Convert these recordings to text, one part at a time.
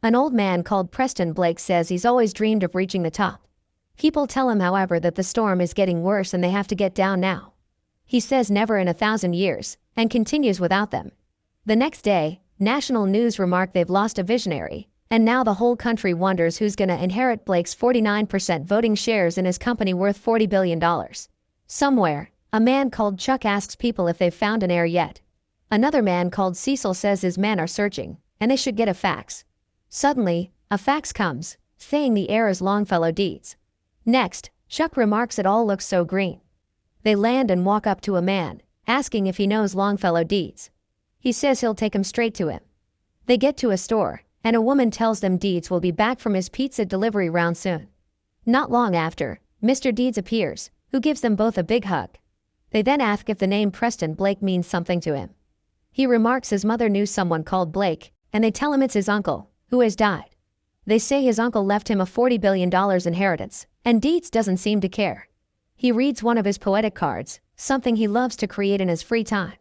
An old man called Preston Blake says he's always dreamed of reaching the top. People tell him, however, that the storm is getting worse and they have to get down now. He says never in 1,000 years, and continues without them. The next day, national news remark they've lost a visionary, and now the whole country wonders who's gonna inherit Blake's 49% voting shares in his company worth $40 billion. Somewhere, a man called Chuck asks people if they've found an heir yet. Another man called Cecil says his men are searching, and they should get a fax. Suddenly, a fax comes, saying the heir is Longfellow Deeds. Next, Chuck remarks it all looks so green. They land and walk up to a man, asking if he knows Longfellow Deeds. He says he'll take him straight to him. They get to a store, and a woman tells them Deeds will be back from his pizza delivery round soon. Not long after, Mr. Deeds appears, who gives them both a big hug. They then ask if the name Preston Blake means something to him. He remarks his mother knew someone called Blake, and they tell him it's his uncle, who has died. They say his uncle left him a $40 billion inheritance, and Deeds doesn't seem to care. He reads one of his poetic cards, something he loves to create in his free time.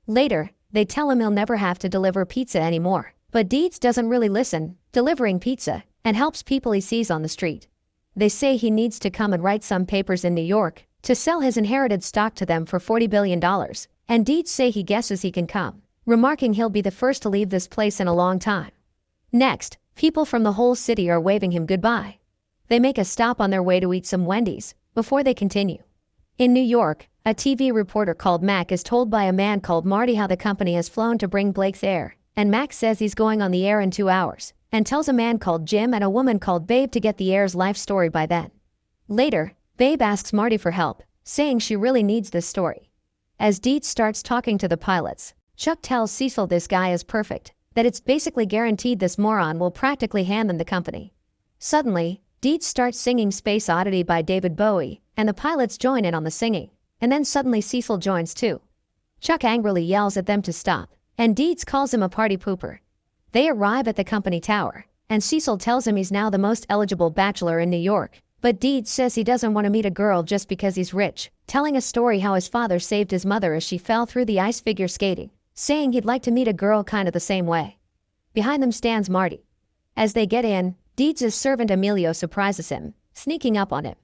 Later, they tell him he'll never have to deliver pizza anymore, but Deeds doesn't really listen, delivering pizza, and helps people he sees on the street. They say he needs to come and write some papers in New York to sell his inherited stock to them for $40 billion, and Deeds say he guesses he can come, remarking he'll be the first to leave this place in a long time. Next, people from the whole city are waving him goodbye. They make a stop on their way to eat some Wendy's before they continue. In New York, a TV reporter called Mac is told by a man called Marty how the company has flown to bring Blake's heir, and Mac says he's going on the air in 2 hours, and tells a man called Jim and a woman called Babe to get the heir's life story by then. Later, Babe asks Marty for help, saying she really needs this story. As Deeds starts talking to the pilots, Chuck tells Cecil this guy is perfect, that it's basically guaranteed this moron will practically hand them the company. Suddenly, Deeds starts singing Space Oddity by David Bowie, and the pilots join in on the singing, and then suddenly Cecil joins too. Chuck angrily yells at them to stop, and Deeds calls him a party pooper. They arrive at the company tower, and Cecil tells him he's now the most eligible bachelor in New York, but Deeds says he doesn't want to meet a girl just because he's rich, telling a story how his father saved his mother as she fell through the ice figure skating, saying he'd like to meet a girl kind of the same way. Behind them stands Marty. As they get in, Deeds' servant Emilio surprises him, sneaking up on him.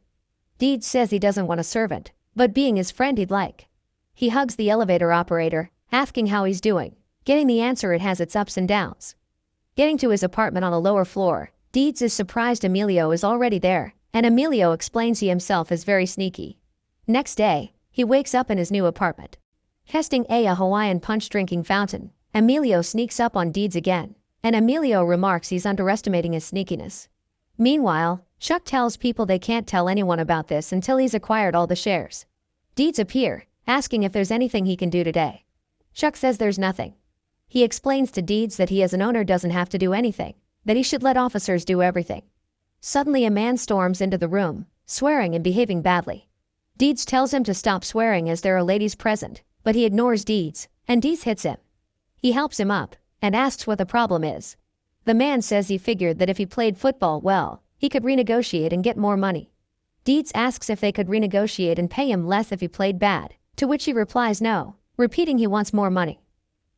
Deeds says he doesn't want a servant, but being his friend he'd like. He hugs the elevator operator, asking how he's doing, getting the answer it has its ups and downs. Getting to his apartment on the lower floor, Deeds is surprised Emilio is already there, and Emilio explains he himself is very sneaky. Next day, he wakes up in his new apartment. Testing a Hawaiian punch drinking fountain, Emilio sneaks up on Deeds again, and Emilio remarks he's underestimating his sneakiness. Meanwhile, Chuck tells people they can't tell anyone about this until he's acquired all the shares. Deeds appear, asking if there's anything he can do today. Chuck says there's nothing. He explains to Deeds that he as an owner doesn't have to do anything, that he should let officers do everything. Suddenly a man storms into the room, swearing and behaving badly. Deeds tells him to stop swearing as there are ladies present, but he ignores Deeds, and Deeds hits him. He helps him up, and asks what the problem is. The man says he figured that if he played football well, he could renegotiate and get more money. Deeds asks if they could renegotiate and pay him less if he played bad, to which he replies no, repeating he wants more money.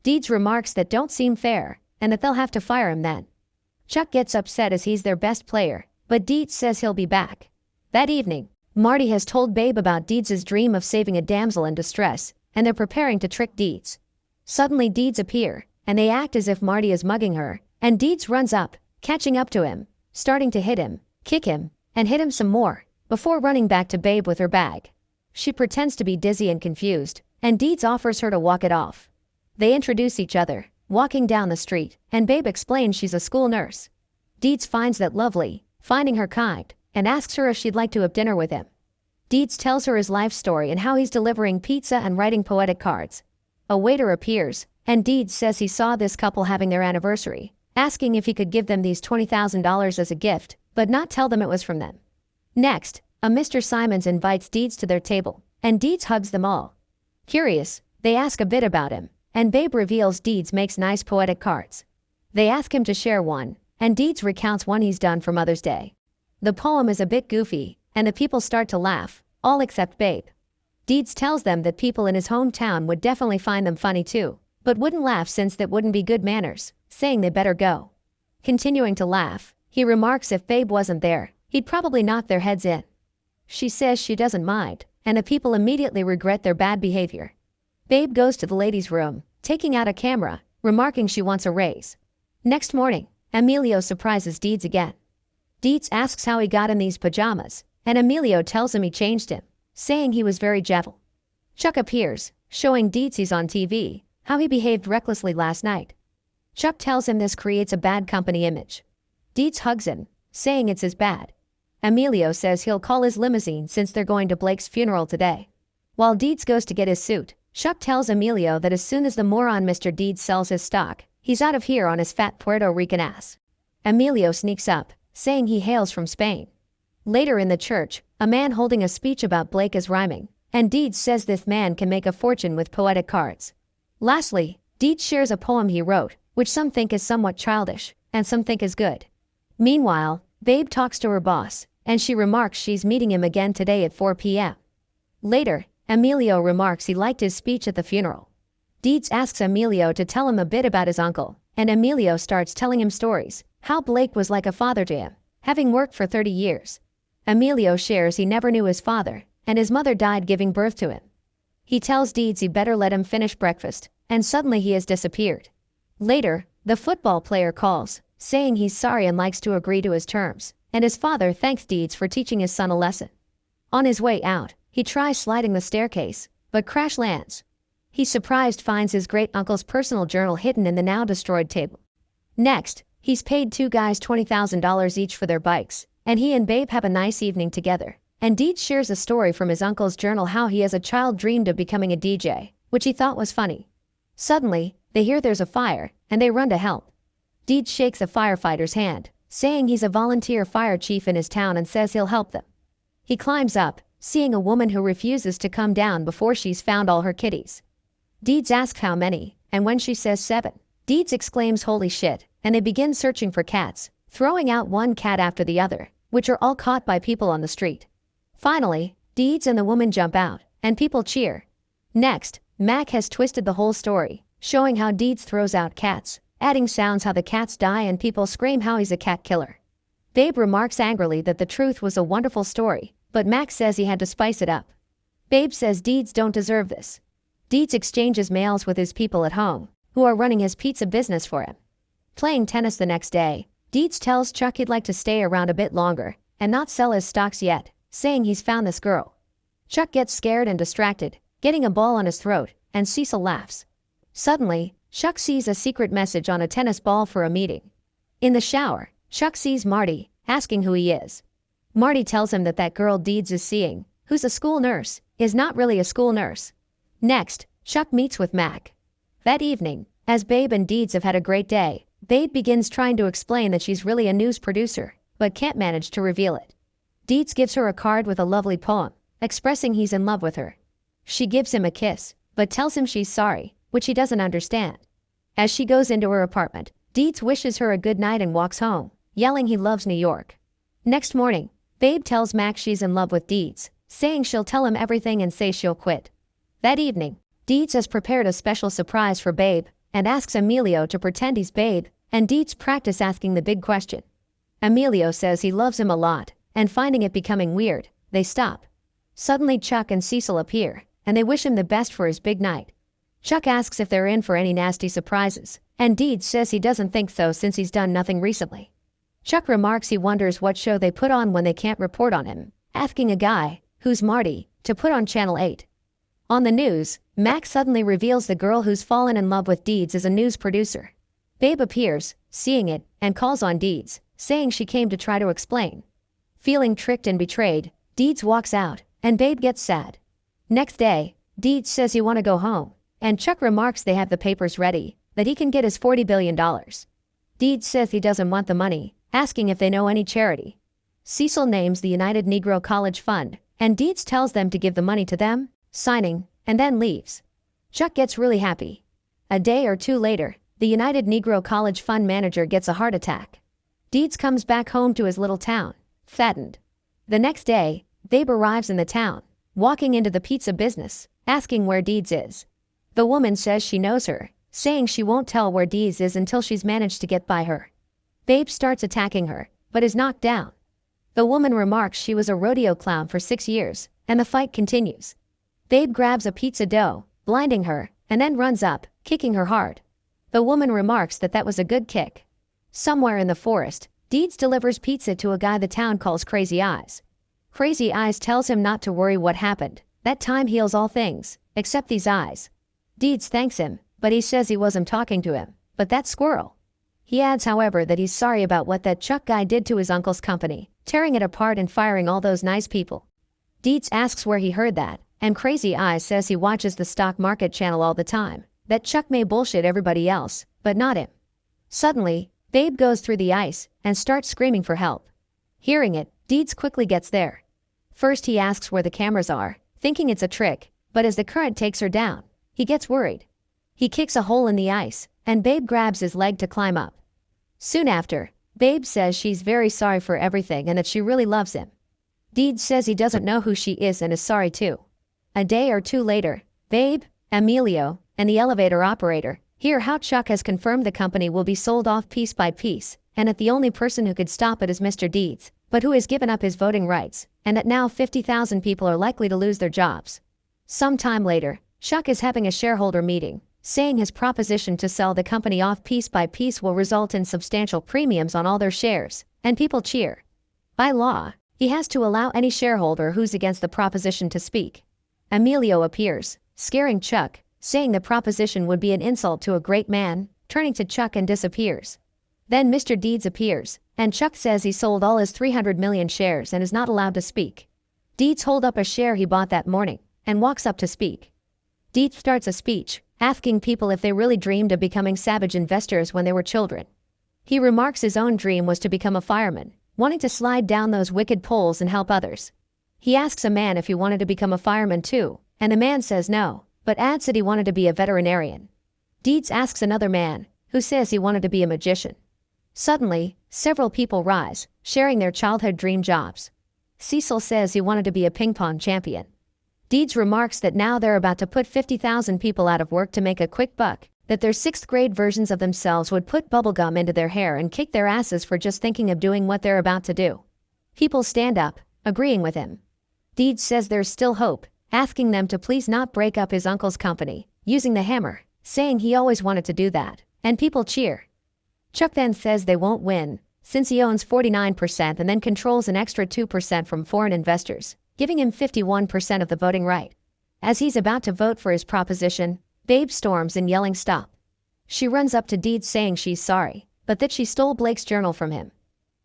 Deeds remarks that don't seem fair, and that they'll have to fire him then. Chuck gets upset as he's their best player, but Deeds says he'll be back. That evening, Marty has told Babe about Deeds' dream of saving a damsel in distress, and they're preparing to trick Deeds. Suddenly Deeds appear, and they act as if Marty is mugging her, and Deeds runs up, catching up to him, starting to hit him, kick him, and hit him some more, before running back to Babe with her bag. She pretends to be dizzy and confused, and Deeds offers her to walk it off. They introduce each other, walking down the street, and Babe explains she's a school nurse. Deeds finds that lovely, finding her kind, and asks her if she'd like to have dinner with him. Deeds tells her his life story and how he's delivering pizza and writing poetic cards. A waiter appears, and Deeds says he saw this couple having their anniversary, asking if he could give them these $20,000 as a gift, but not tell them it was from them. Next, a Mr. Simons invites Deeds to their table, and Deeds hugs them all. Curious, they ask a bit about him, and Babe reveals Deeds makes nice poetic cards. They ask him to share one, and Deeds recounts one he's done for Mother's Day. The poem is a bit goofy, and the people start to laugh, all except Babe. Deeds tells them that people in his hometown would definitely find them funny too, but wouldn't laugh since that wouldn't be good manners, saying they better go. Continuing to laugh, he remarks if Babe wasn't there, he'd probably knock their heads in. She says she doesn't mind, and the people immediately regret their bad behavior. Babe goes to the ladies' room, taking out a camera, remarking she wants a raise. Next morning, Emilio surprises Deeds again. Deeds asks how he got in these pajamas, and Emilio tells him he changed him, saying he was very gentle. Chuck appears, showing Deeds he's on TV, how he behaved recklessly last night. Chuck tells him this creates a bad company image. Deeds hugs him, saying it's his bad. Emilio says he'll call his limousine since they're going to Blake's funeral today. While Deeds goes to get his suit, Chuck tells Emilio that as soon as the moron Mr. Deeds sells his stock, he's out of here on his fat Puerto Rican ass. Emilio sneaks up, saying he hails from Spain. Later in the church, a man holding a speech about Blake is rhyming, and Deeds says this man can make a fortune with poetic cards. Lastly, Deeds shares a poem he wrote, which some think is somewhat childish, and some think is good. Meanwhile, Babe talks to her boss, and she remarks she's meeting him again today at 4 p.m. Later, Emilio remarks he liked his speech at the funeral. Deeds asks Emilio to tell him a bit about his uncle, and Emilio starts telling him stories, how Blake was like a father to him, having worked for 30 years. Emilio shares he never knew his father, and his mother died giving birth to him. He tells Deeds he better let him finish breakfast, and suddenly he has disappeared. Later, the football player calls, saying he's sorry and likes to agree to his terms, and his father thanks Deeds for teaching his son a lesson. On his way out, he tries sliding the staircase, but crash lands. He surprised finds his great-uncle's personal journal hidden in the now-destroyed table. Next, he's paid two guys $20,000 each for their bikes, and he and Babe have a nice evening together. And Deeds shares a story from his uncle's journal how he as a child dreamed of becoming a DJ, which he thought was funny. Suddenly, they hear there's a fire, and they run to help. Deeds shakes a firefighter's hand, saying he's a volunteer fire chief in his town and says he'll help them. He climbs up, seeing a woman who refuses to come down before she's found all her kitties. Deeds asks how many, and when she says 7, Deeds exclaims holy shit, and they begin searching for cats, throwing out one cat after the other, which are all caught by people on the street. Finally, Deeds and the woman jump out, and people cheer. Next, Mac has twisted the whole story, showing how Deeds throws out cats, adding sounds how the cats die and people scream how he's a cat killer. Babe remarks angrily that the truth was a wonderful story, but Mac says he had to spice it up. Babe says Deeds don't deserve this. Deeds exchanges mails with his people at home, who are running his pizza business for him. Playing tennis the next day, Deeds tells Chuck he'd like to stay around a bit longer, and not sell his stocks yet, saying he's found this girl. Chuck gets scared and distracted, getting a ball on his throat, and Cecil laughs. Suddenly, Chuck sees a secret message on a tennis ball for a meeting. In the shower, Chuck sees Marty, asking who he is. Marty tells him that girl Deeds is seeing, who's a school nurse, is not really a school nurse. Next, Chuck meets with Mac. That evening, as Babe and Deeds have had a great day, Babe begins trying to explain that she's really a news producer, but can't manage to reveal it. Deeds gives her a card with a lovely poem, expressing he's in love with her. She gives him a kiss, but tells him she's sorry, which he doesn't understand. As she goes into her apartment, Deeds wishes her a good night and walks home, yelling he loves New York. Next morning, Babe tells Mac she's in love with Deeds, saying she'll tell him everything and say she'll quit. That evening, Deeds has prepared a special surprise for Babe, and asks Emilio to pretend he's Babe, and Deeds practice asking the big question. Emilio says he loves him a lot, and finding it becoming weird, they stop. Suddenly Chuck and Cecil appear, and they wish him the best for his big night. Chuck asks if they're in for any nasty surprises, and Deeds says he doesn't think so since he's done nothing recently. Chuck remarks he wonders what show they put on when they can't report on him, asking a guy, who's Marty, to put on Channel 8. On the news, Mac suddenly reveals the girl who's fallen in love with Deeds is a news producer. Babe appears, seeing it, and calls on Deeds, saying she came to try to explain. Feeling tricked and betrayed, Deeds walks out, and Babe gets sad. Next day, Deeds says he want to go home, and Chuck remarks they have the papers ready, that he can get his $40 billion. Deeds says he doesn't want the money, asking if they know any charity. Cecil names the United Negro College Fund, and Deeds tells them to give the money to them, signing, and then leaves. Chuck gets really happy. A day or two later, the United Negro College Fund manager gets a heart attack. Deeds comes back home to his little town, fattened. The next day, Babe arrives in the town, walking into the pizza business, asking where Deeds is. The woman says she knows her, saying she won't tell where Deeds is until she's managed to get by her. Babe starts attacking her, but is knocked down. The woman remarks she was a rodeo clown for 6 years, and the fight continues. Babe grabs a pizza dough, blinding her, and then runs up, kicking her hard. The woman remarks that that was a good kick. Somewhere in the forest, Deeds delivers pizza to a guy the town calls Crazy Eyes. Crazy Eyes tells him not to worry what happened, that time heals all things, except these eyes. Deeds thanks him, but he says he wasn't talking to him, but that squirrel. He adds, however, that he's sorry about what that Chuck guy did to his uncle's company, tearing it apart and firing all those nice people. Deeds asks where he heard that, and Crazy Eyes says he watches the stock market channel all the time, that Chuck may bullshit everybody else, but not him. Suddenly, Babe goes through the ice and starts screaming for help. Hearing it, Deeds quickly gets there. First he asks where the cameras are, thinking it's a trick, but as the current takes her down, he gets worried. He kicks a hole in the ice, and Babe grabs his leg to climb up. Soon after, Babe says she's very sorry for everything and that she really loves him. Deeds says he doesn't know who she is and is sorry too. A day or two later, Babe, Emilio, and the elevator operator hear how Chuck has confirmed the company will be sold off piece by piece, and that the only person who could stop it is Mr. Deeds, but who has given up his voting rights, and that now 50,000 people are likely to lose their jobs. Some time later, Chuck is having a shareholder meeting, saying his proposition to sell the company off piece by piece will result in substantial premiums on all their shares, and people cheer. By law, he has to allow any shareholder who's against the proposition to speak. Emilio appears, scaring Chuck, saying the proposition would be an insult to a great man, turning to Chuck and disappears. Then Mr. Deeds appears, and Chuck says he sold all his 300 million shares and is not allowed to speak. Deeds holds up a share he bought that morning, and walks up to speak. Deeds starts a speech, asking people if they really dreamed of becoming savage investors when they were children. He remarks his own dream was to become a fireman, wanting to slide down those wicked poles and help others. He asks a man if he wanted to become a fireman too, and the man says no, but adds that he wanted to be a veterinarian. Deeds asks another man, who says he wanted to be a magician. Suddenly, several people rise, sharing their childhood dream jobs. Cecil says he wanted to be a ping pong champion. Deeds remarks that now they're about to put 50,000 people out of work to make a quick buck, that their 6th grade versions of themselves would put bubblegum into their hair and kick their asses for just thinking of doing what they're about to do. People stand up, agreeing with him. Deeds says there's still hope, asking them to please not break up his uncle's company, using the hammer, saying he always wanted to do that, and people cheer. Chuck then says they won't win, since he owns 49% and then controls an extra 2% from foreign investors, giving him 51% of the voting right. As he's about to vote for his proposition, Babe storms in yelling stop. She runs up to Deeds saying she's sorry, but that she stole Blake's journal from him.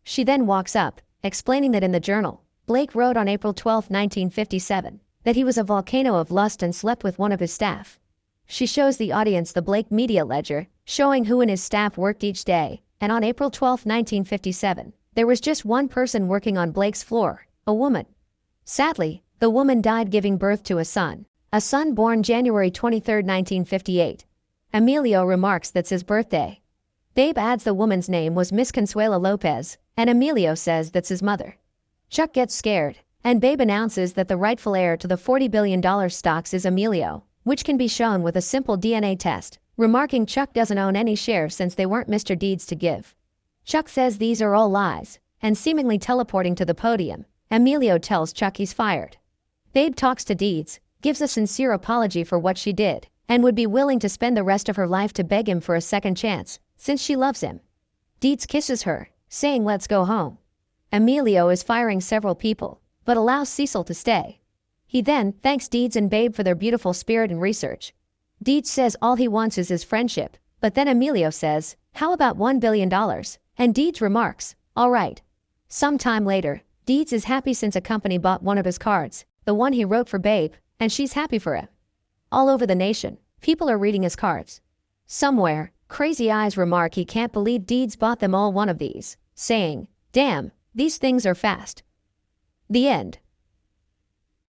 She then walks up, explaining that in the journal, Blake wrote on April 12, 1957, that he was a volcano of lust and slept with one of his staff. She shows the audience the Blake media ledger, showing who in his staff worked each day, and on April 12, 1957, there was just one person working on Blake's floor, a woman. Sadly, the woman died giving birth to a son born January 23, 1958. Emilio remarks that's his birthday. Babe adds the woman's name was Miss Consuela Lopez, and Emilio says that's his mother. Chuck gets scared, and Babe announces that the rightful heir to the $40 billion stocks is Emilio, which can be shown with a simple DNA test, remarking Chuck doesn't own any shares since they weren't Mr. Deeds to give. Chuck says these are all lies, and seemingly teleporting to the podium, Emilio tells Chuck he's fired. Babe talks to Deeds, gives a sincere apology for what she did, and would be willing to spend the rest of her life to beg him for a second chance, since she loves him. Deeds kisses her, saying let's go home. Emilio is firing several people, but allows Cecil to stay. He then thanks Deeds and Babe for their beautiful spirit and research. Deeds says all he wants is his friendship, but then Emilio says, how about $1 billion? And Deeds remarks, all right. Some time later, Deeds is happy since a company bought one of his cards, the one he wrote for Babe, and she's happy for him. All over the nation, people are reading his cards. Somewhere, Crazy Eyes remark he can't believe Deeds bought them all one of these, saying, damn, these things are fast. The end.